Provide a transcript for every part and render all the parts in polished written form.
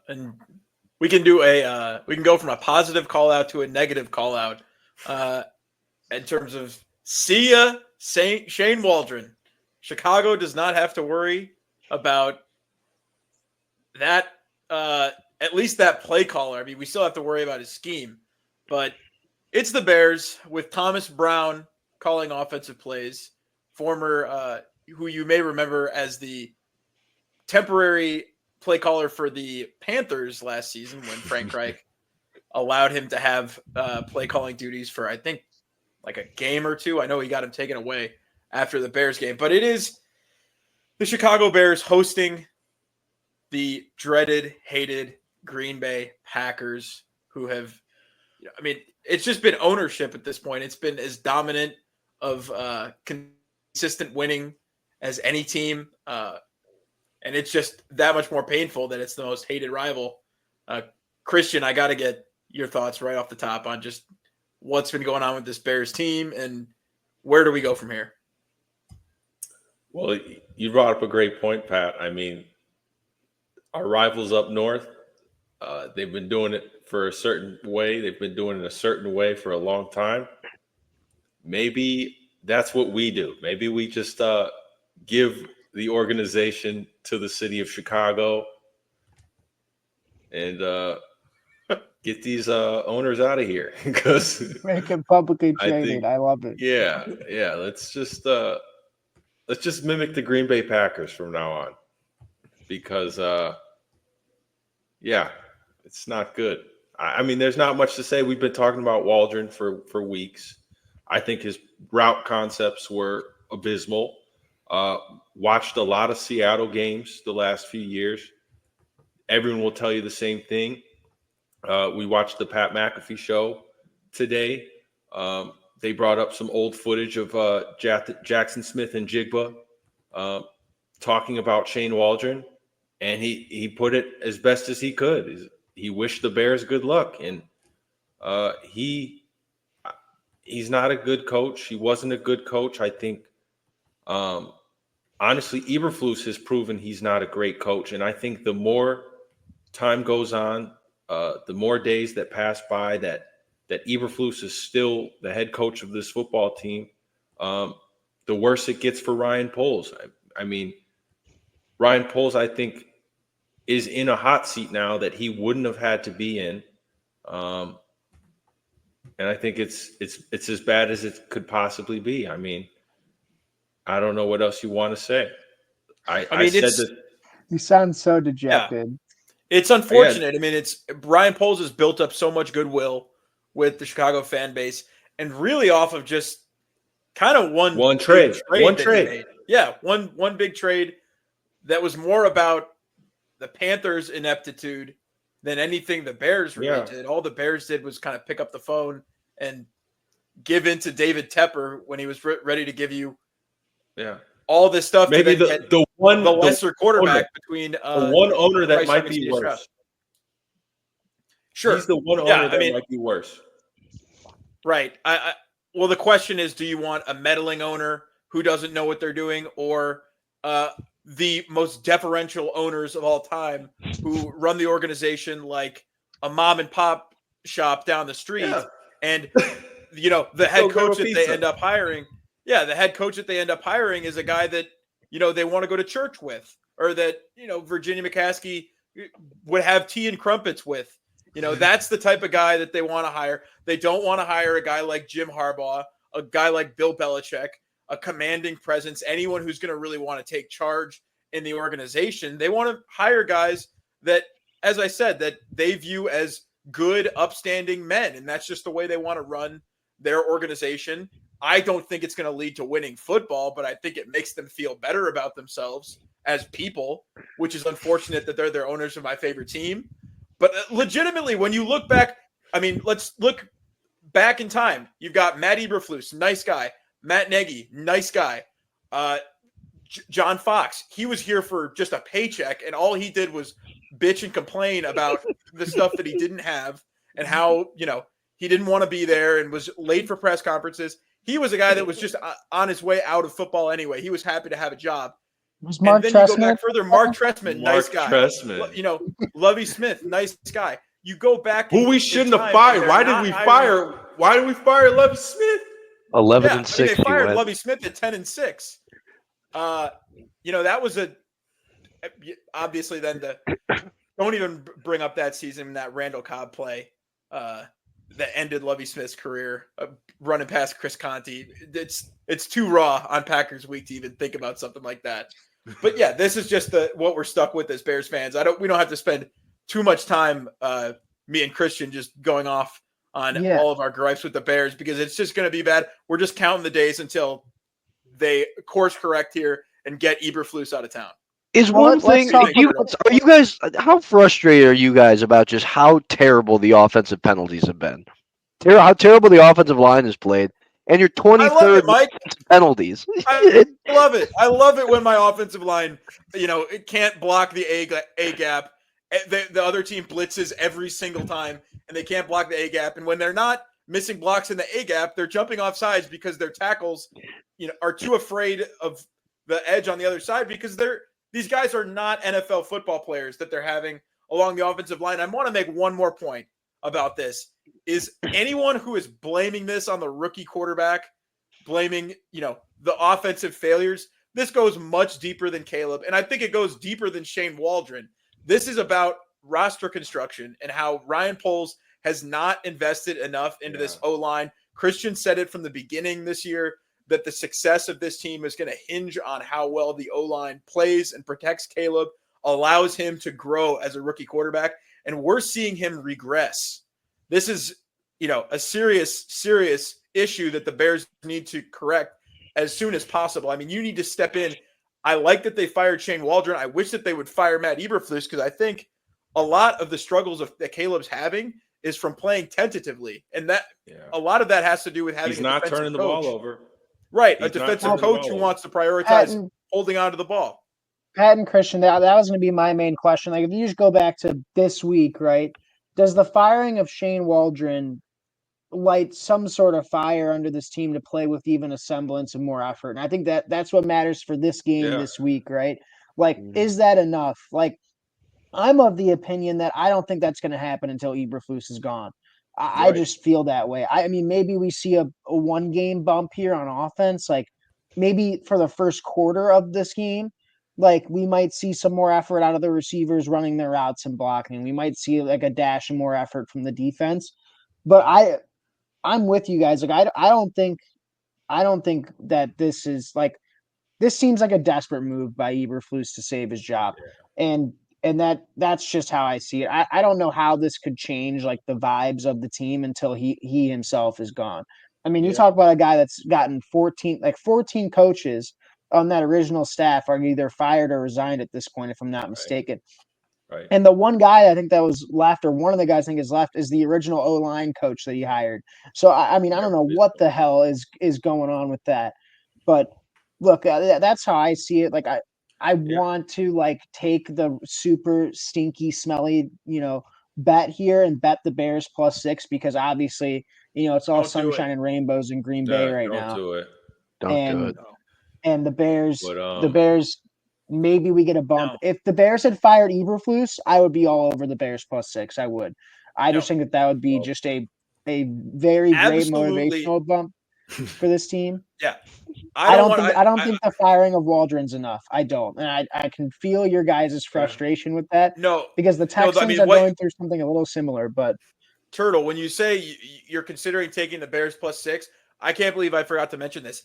and we can do we can go from a positive call out to a negative call out in terms of see ya, Shane Waldron. Chicago does not have to worry about that. At least that play caller. I mean, we still have to worry about his scheme, but it's the Bears with Thomas Brown calling offensive plays. Former, who you may remember as the temporary play caller for the Panthers last season when Frank Reich allowed him to have play calling duties for, I think, like a game or two. I know he got him taken away after the Bears game, but it is the Chicago Bears hosting the dreaded, hated Green Bay Packers, who have, I mean, it's just been ownership at this point. It's been as dominant of consistent winning as any team. And it's just that much more painful that it's the most hated rival. Christian, I got to get your thoughts right off the top on just what's been going on with this Bears team and where do we go from here? Well, you brought up a great point, Pat. I mean, our rivals up north, they've been doing it for a certain way. They've been doing it a certain way for a long time. Maybe that's what we do. Maybe we just give the organization to the city of Chicago and get these owners out of here because make it publicly traded. I love it. Yeah. Let's just mimic the Green Bay Packers from now on because it's not good. I mean, there's not much to say. We've been talking about Waldron for weeks. I think his route concepts were abysmal. Watched a lot of Seattle games the last few years. Everyone will tell you the same thing. We watched the Pat McAfee show today. They brought up some old footage of Jackson Smith and Jigba talking about Shane Waldron, and he put it as best as he could. He wished the Bears good luck, and he's not a good coach. He wasn't a good coach. I think, honestly, Eberflus has proven he's not a great coach, and I think the more time goes on, the more days that pass by that Eberflus is still the head coach of this football team, the worse it gets for Ryan Poles. I mean, Ryan Poles, I think, is in a hot seat now that he wouldn't have had to be in. And I think it's as bad as it could possibly be. I mean, I don't know what else you want to say. I said that you sound so dejected. Yeah. It's unfortunate. I mean, Ryan Poles has built up so much goodwill with the Chicago fan base, and really off of just kind of one trade. Yeah, one big trade that was more about the Panthers' ineptitude than anything the Bears really did. All the Bears did was kind of pick up the phone and give in to David Tepper when he was ready to give you all this stuff. Maybe the lesser quarterback between the one owner that Bryce might be worse. Stroud. Sure, he's the one owner that might be worse. Right. Well, the question is, do you want a meddling owner who doesn't know what they're doing, or the most deferential owners of all time who run the organization like a mom and pop shop down the street? And the head coach that they end up hiring. Yeah, the head coach that they end up hiring is a guy that, they want to go to church with, or that, Virginia McCaskey would have tea and crumpets with. That's the type of guy that they want to hire. They don't want to hire a guy like Jim Harbaugh, a guy like Bill Belichick, a commanding presence, anyone who's going to really want to take charge in the organization. They want to hire guys that, as I said, that they view as good, upstanding men. And that's just the way they want to run their organization. I don't think it's going to lead to winning football, but I think it makes them feel better about themselves as people, which is unfortunate that they're their owners of my favorite team. But legitimately, when you look back, I mean, let's look back in time. You've got Matt Eberflus, nice guy. Matt Nagy, nice guy. John Fox, he was here for just a paycheck, and all he did was bitch and complain about the stuff that he didn't have and how, he didn't want to be there and was late for press conferences. He was a guy that was just on his way out of football anyway. He was happy to have a job. Was Mark and then you go Trestman? back further. Mark Trestman, nice guy. Trestman. You know, Lovie Smith, nice guy. You go back. Who we shouldn't have fired. Why did we fire? Why did we fire Lovie Smith? 11-6. I mean, they fired Lovie Smith at 10-6. You know, that was obviously then don't even bring up that season, that Randall Cobb play that ended Lovie Smith's career, running past Chris Conti. It's too raw on Packers week to even think about something like that. But yeah, this is just what we're stuck with as Bears fans. We don't have to spend too much time, me and Christian, just going off on all of our gripes with the Bears, because it's just going to be bad. We're just counting the days until they course correct here and get Eberflus out of town. Is one thing, are you guys, how frustrated are you guys about just how terrible the offensive penalties have been? How terrible the offensive line has played, and your 23rd penalties. I love it. I love it when my offensive line, it can't block the A gap. The other team blitzes every single time, and they can't block the A gap. And when they're not missing blocks in the A gap, they're jumping off sides because their tackles, are too afraid of the edge on the other side, because these guys are not NFL football players that they're having along the offensive line. I want to make one more point about this. Is anyone who is blaming this on the rookie quarterback, blaming, the offensive failures, this goes much deeper than Caleb. And I think it goes deeper than Shane Waldron. This is about roster construction and how Ryan Poles has not invested enough into this O-line. Christian said it from the beginning this year that the success of this team is going to hinge on how well the O-line plays and protects Caleb, allows him to grow as a rookie quarterback. And we're seeing him regress. This is, a serious issue that the Bears need to correct as soon as possible. I mean, you need to step in. I like that they fired Shane Waldron. I wish that they would fire Matt Eberflus, because I think a lot of the struggles that Caleb's having is from playing tentatively. And a lot of that has to do with having he's not turning the ball over. Right, a defensive coach who wants to prioritize holding on to the ball. Pat and Christian, that was going to be my main question. Like, if you just go back to this week, right, does the firing of Shane Waldron light some sort of fire under this team to play with even a semblance of more effort? And I think that's what matters for this game this week, right? Like, is that enough? Like, I'm of the opinion that I don't think that's going to happen until Eberflus is gone. I just feel that way. I mean, maybe we see a one-game bump here on offense. Like, maybe for the first quarter of this game, like, we might see some more effort out of the receivers running their routes and blocking. We might see like a dash and more effort from the defense. But I'm with you guys. Like, I don't think that this is like, this seems like a desperate move by Eberflus to save his job. And that's just how I see it. I don't know how this could change like the vibes of the team until he himself is gone. I mean, you talk about a guy that's gotten 14 coaches on that original staff are either fired or resigned at this point, if I'm not mistaken. Right. And the one guy I think that was left, or one of the guys I think is left, is the original O-line coach that he hired. So, I mean, I don't know what the hell is going on with that. But look, that's how I see it. Like, I want to like take the super stinky, smelly, bet here and bet the Bears +6, because obviously, it's all sunshine and rainbows in Green Bay right now. Don't do it. Don't do it. And the Bears, maybe we get a bump. No. If the Bears had fired Eberflus, I would be all over the Bears +6. I would. I just think that would be just a very great motivational bump for this team. Yeah. I don't think the firing of Waldron's enough. I don't. And I can feel your guys' frustration with that. No. Because the Texans are going through something a little similar, but Turtle, when you say you're considering taking the Bears +6, I can't believe I forgot to mention this.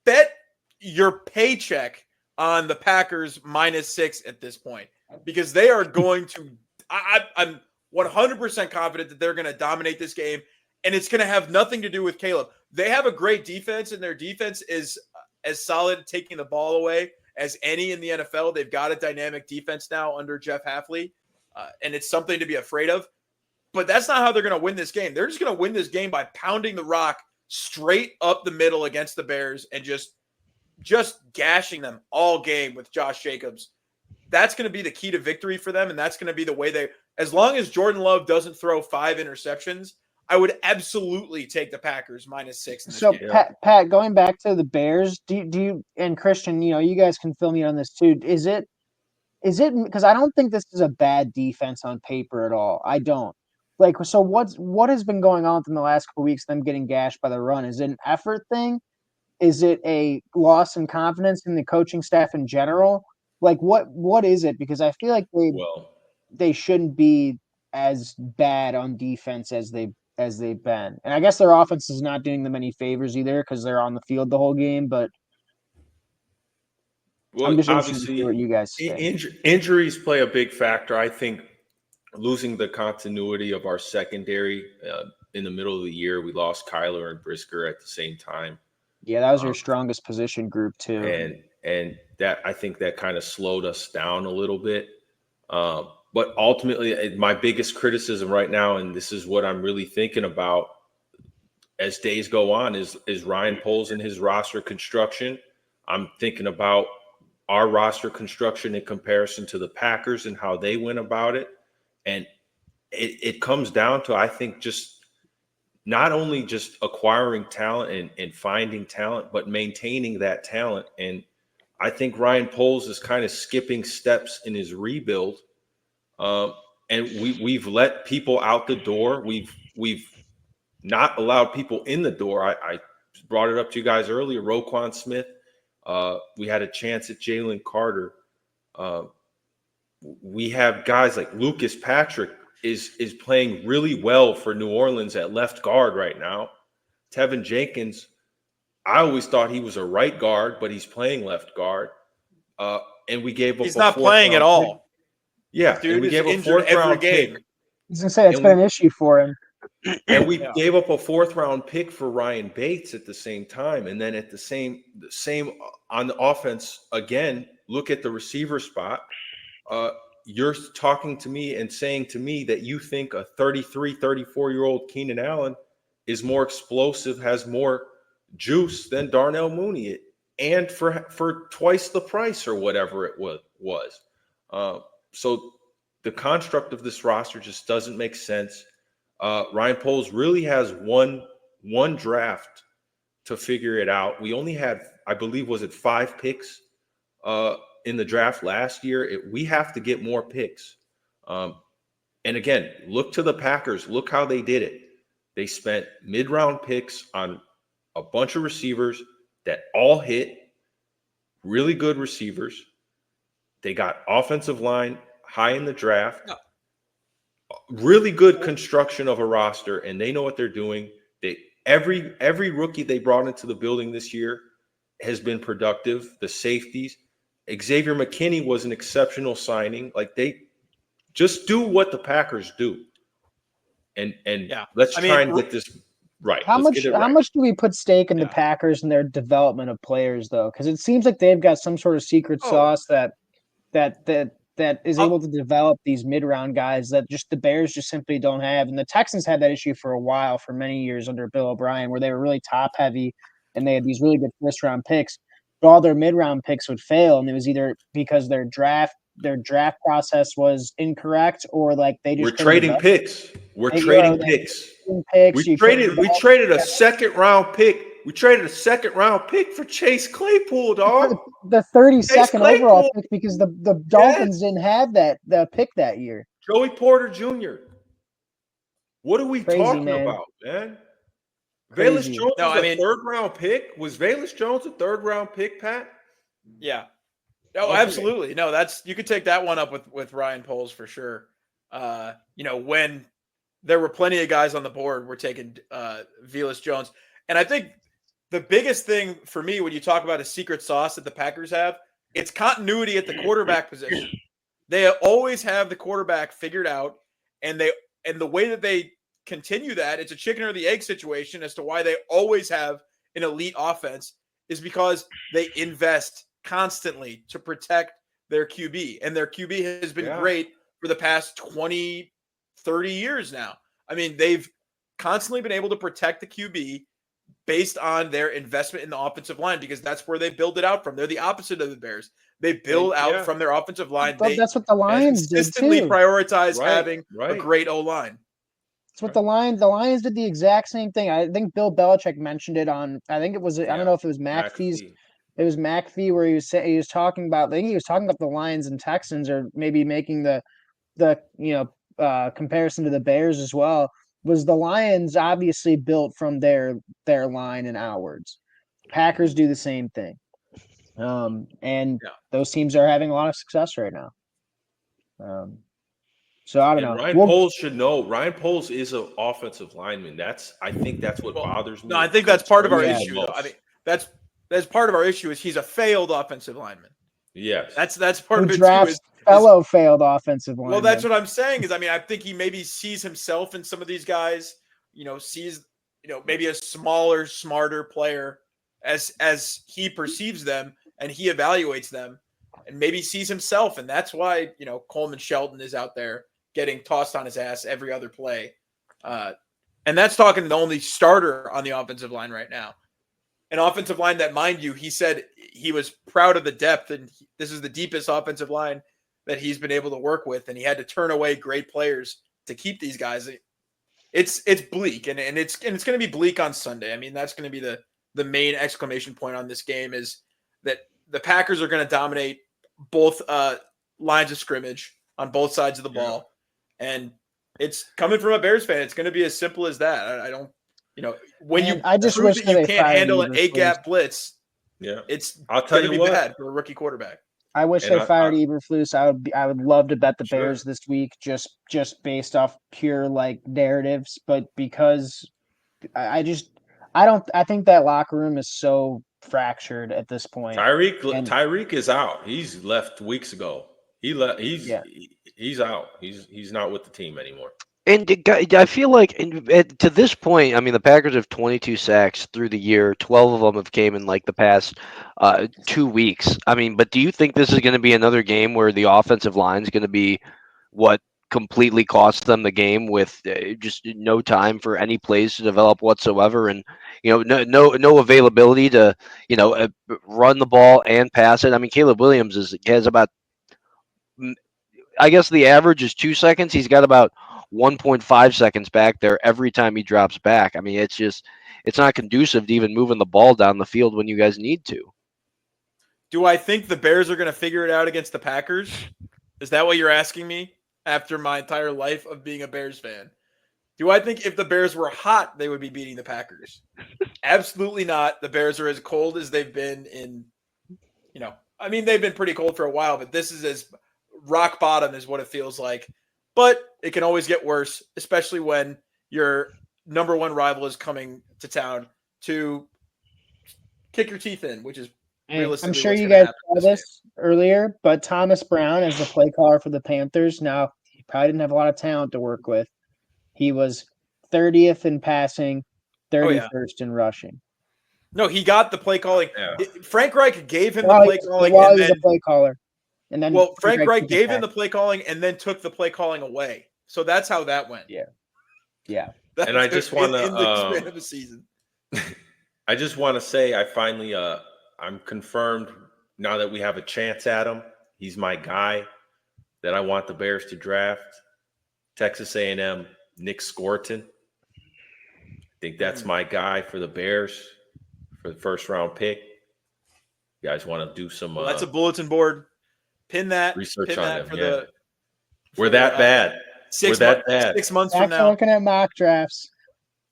Bet your paycheck on the Packers -6 at this point, because they are going to I'm 100% confident that they're going to dominate this game, and it's going to have nothing to do with Caleb. They have a great defense, and their defense is as solid taking the ball away as any in the NFL. They've got a dynamic defense now under Jeff Hafley, and it's something to be afraid of. But that's not how they're going to win this game. They're just going to win this game by pounding the rock straight up the middle against the Bears and just gashing them all game with Josh Jacobs. That's going to be the key to victory for them, and that's going to be the way as long as Jordan Love doesn't throw 5 interceptions, I would absolutely take the Packers -6 in this So game. Pat, going back to the Bears, do you and Christian, you guys can fill me on this too. Is it because I don't think this is a bad defense on paper at all. I don't. Like, so what has been going on in the last couple weeks, them getting gashed by the run? Is it an effort thing? Is it a loss in confidence in the coaching staff in general? Like, what is it? Because I feel like they shouldn't be as bad on defense as they've been. And I guess their offense is not doing them any favors either because they're on the field the whole game. But I'm just interested to hear what you guys think. Injuries play a big factor. I think losing the continuity of our secondary in the middle of the year, we lost Kyler and Brisker at the same time. Yeah, that was your strongest position group too. And that, I think that kind of slowed us down a little bit. But ultimately, my biggest criticism right now, and this is what I'm really thinking about as days go on, is Ryan Poles and his roster construction. I'm thinking about our roster construction in comparison to the Packers and how they went about it. And it comes down to, I think, just not only just acquiring talent and finding talent, but maintaining that talent. And I think Ryan Poles is kind of skipping steps in his rebuild. And we've let people out the door. We've not allowed people in the door. I brought it up to you guys earlier. Roquan Smith. We had a chance at Jalen Carter. We have guys like Lucas Patrick is playing really well for New Orleans at left guard right now. Tevin Jenkins, I always thought he was a right guard, but he's playing left guard. And we gave up. He's not playing at all. Pick. Yeah, dude, and we gave a fourth round pick. I was gonna say it's been an issue for him. And we gave up a 4th round pick for Ryan Bates at the same time. And then at the same on the offense, again, look at the receiver spot. You're talking to me and saying to me that you think a 33, 34-year-old Keenan Allen is more explosive, has more juice than Darnell Mooney, and for twice the price or whatever it was. So the construct of this roster just doesn't make sense. Ryan Poles really has one draft to figure it out. We only had, I believe, was it 5 picks in the draft last year? We have to get more picks. And again, look to the Packers. Look how they did it. They spent mid-round picks on a bunch of receivers that all hit, really good receivers. They got offensive line high in the draft. No. Really good construction of a roster, and they know what they're doing. Every rookie they brought into the building this year has been productive. The safeties, Xavier McKinney was an exceptional signing. Like, they just do what the Packers do, and let's try and get this right. How much do we put stake in the Packers and their development of players, though? Because it seems like they've got some sort of secret sauce that is able to develop these mid-round guys that just the Bears just simply don't have. And the Texans had that issue for a while, for many years under Bill O'Brien, where they were really top-heavy and they had these really good first-round picks. But all their mid-round picks would fail, and it was either because their draft process was incorrect, or like they just trading picks. We're trading picks. We traded a second-round pick. We traded a second-round pick for Chase Claypool, dog. The 32nd overall pick, because the Dolphins didn't have the pick that year. Joey Porter Jr. What are we talking about, man? Velus Jones was a third-round pick. Was Velus Jones a third-round pick, Pat? Yeah. Oh, absolutely. No, you could take that one up with Ryan Poles for sure. When there were plenty of guys on the board, we're taking Velus Jones. And I think the biggest thing for me when you talk about a secret sauce that the Packers have, it's continuity at the quarterback position. They always have the quarterback figured out, and the way that they continue that, it's a chicken or the egg situation as to why they always have an elite offense, is because they invest constantly to protect their QB. And their QB has been great for the past 20, 30 years now. I mean, they've constantly been able to protect the QB based on their investment in the offensive line, because that's where they build it out from. They're the opposite of the Bears. They build out from their offensive line. That's what the Lions consistently did too. prioritize having a great O-line. It's what the Lions did the exact same thing. I think Bill Belichick mentioned it on. I think it was. I don't know if it was McAfee's. It was McAfee where he was talking about. I think he was talking about the Lions and Texans, or maybe making the comparison to the Bears as well. Was the Lions obviously built from their line and outwards? Packers do the same thing, and those teams are having a lot of success right now. So I don't know. Ryan Poles should know. Ryan Poles is an offensive lineman. I think that's what bothers me. No, I think that's part of our issue. Though. I mean, that's part of our issue is he's a failed offensive lineman. Yes, that's part of it too. Failed offensive lineman. Well, that's what I'm saying. Is I mean, I think he maybe sees himself in some of these guys. Sees maybe a smaller, smarter player as he perceives them and he evaluates them, and maybe sees himself, and that's why Coleman Shelton is out there getting tossed on his ass every other play. And that's talking the only starter on the offensive line right now. An offensive line that, mind you, he said he was proud of the depth, and this is the deepest offensive line that he's been able to work with, and he had to turn away great players to keep these guys. It's bleak, and it's going to be bleak on Sunday. I mean, that's going to be the main exclamation point on this game is that the Packers are going to dominate both lines of scrimmage on both sides of the ball. And it's coming from a Bears fan. It's going to be as simple as that. I don't, when I just wish that you can't handle an A-gap blitz, I'll tell you what, bad for a rookie quarterback. I wish they fired Eberflus. I would love to bet the Bears this week, just based off pure narratives. But because I think that locker room is so fractured at this point. Tyreek is out. He's left weeks ago. He's out. He's not with the team anymore. And I feel like to this point, I mean, the Packers have 22 sacks through the year. 12 of them have came in the past 2 weeks. I mean, but do you think this is going to be another game where the offensive line is going to be what completely cost them the game with just no time for any plays to develop whatsoever, and no availability to run the ball and pass it? I mean, Caleb Williams has about, I guess the average is 2 seconds. He's got about 1.5 seconds back there every time he drops back. I mean, it's not conducive to even moving the ball down the field when you guys need to. Do I think the Bears are going to figure it out against the Packers? Is that what you're asking me after my entire life of being a Bears fan? Do I think if the Bears were hot, they would be beating the Packers? Absolutely not. The Bears are as cold as they've been in, I mean, they've been pretty cold for a while, but this is as rock bottom is what it feels like. But it can always get worse, especially when your number one rival is coming to town to kick your teeth in, which is realistically. I'm sure you guys saw this earlier, but Thomas Brown as the play caller for the Panthers. Now, he probably didn't have a lot of talent to work with. He was 30th in passing, 31st in rushing. No, he got the play calling. Yeah. Frank Reich gave him the play calling. While he was a play caller. And then Frank Reich gave him the play calling and then took the play calling away. So that's how that went. Yeah. And I just want to in the span of a season. I just want to say I finally I'm confirmed now that we have a chance at him. He's my guy that I want the Bears to draft. Texas A&M, Nick Scorton. I think that's my guy for the Bears for the first round pick. You guys want to do some that's a bulletin board. Pin that. Research on them. We're that bad. 6 months from now. Looking at mock drafts.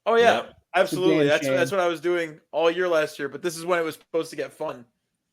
Oh yeah, absolutely. That's what I was doing all year last year. But this is when it was supposed to get fun.